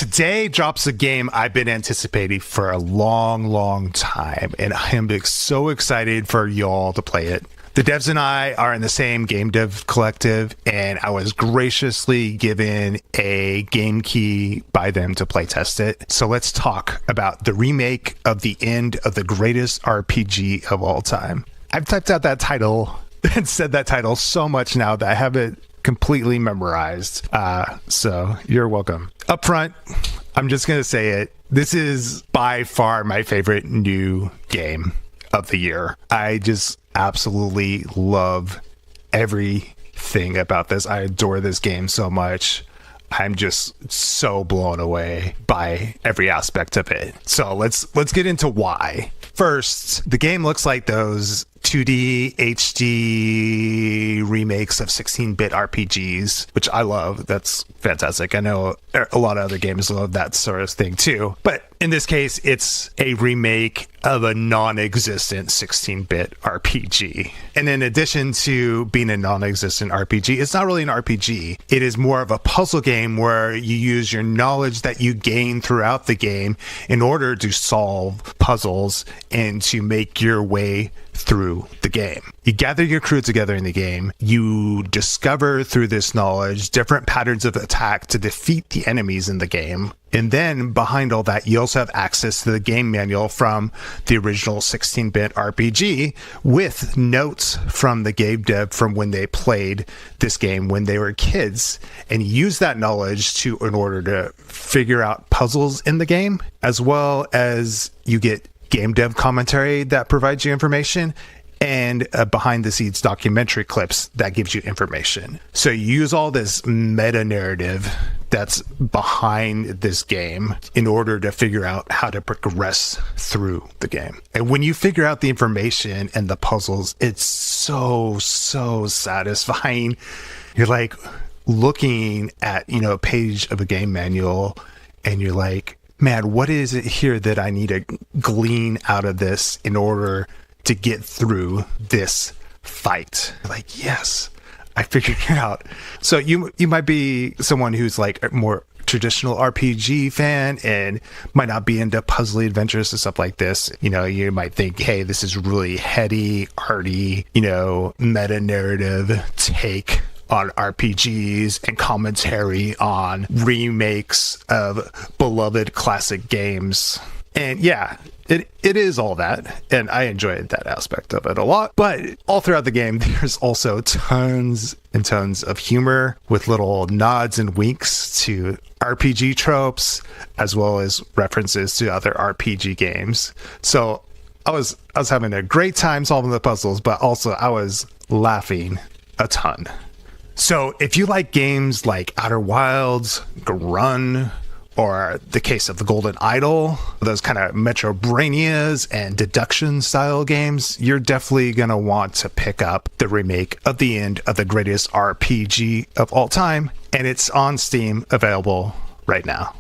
Today drops a game I've been anticipating for a long time, and I am so excited for y'all to play it. The devs and I are in the same game dev collective, and I was graciously given a game key by them to play test it. So let's talk about the remake of the end of the greatest RPG of all time. I've typed out that title and said that title so much now that I have it completely memorized. So you're welcome. Up front, I'm just going to say it. This is by far my favorite new game of the year. I just absolutely love everything about this. I adore this game so much. I'm just so blown away by every aspect of it. So let's get into why. First, the game looks like those 2D HD remakes of 16-bit RPGs, which I love. That's fantastic. I know a lot of other games love that sort of thing too. But in this case, it's a remake of a non-existent 16-bit RPG. And in addition to being a non-existent RPG, it's not really an RPG. It is more of a puzzle game where you use your knowledge that you gain throughout the game in order to solve puzzles and to make your way through the game. You gather your crew together in the game. You discover through this knowledge different patterns of attack to defeat the enemies in the game. And then behind all that, you also have access to the game manual from the original 16-bit RPG with notes from the game dev from when they played this game when they were kids, and use that knowledge in order to figure out puzzles in the game, as well as you get game dev commentary that provides you information and behind the scenes documentary clips that gives you information. So you use all this meta narrative that's behind this game in order to figure out how to progress through the game. And when you figure out the information and the puzzles, it's so satisfying. You're like looking at, a page of a game manual and you're like, man, what is it here that I need to glean out of this in order to get through this fight? Like, yes, I figured it out. So you might be someone who's like a more traditional RPG fan and might not be into puzzly adventures and stuff like this. You might think, hey, this is really heady, arty, meta narrative take on RPGs and commentary on remakes of beloved classic games. And yeah, it is all that, and I enjoyed that aspect of it a lot. But all throughout the game, there's also tons and tons of humor with little nods and winks to RPG tropes, as well as references to other RPG games. So I was having a great time solving the puzzles, but also I was laughing a ton. So if you like games like Outer Wilds, Run, or the case of the Golden Idol, those kind of Metroidvanias and deduction style games, you're definitely going to want to pick up the remake of the end of the greatest RPG of all time. And it's on Steam, available right now.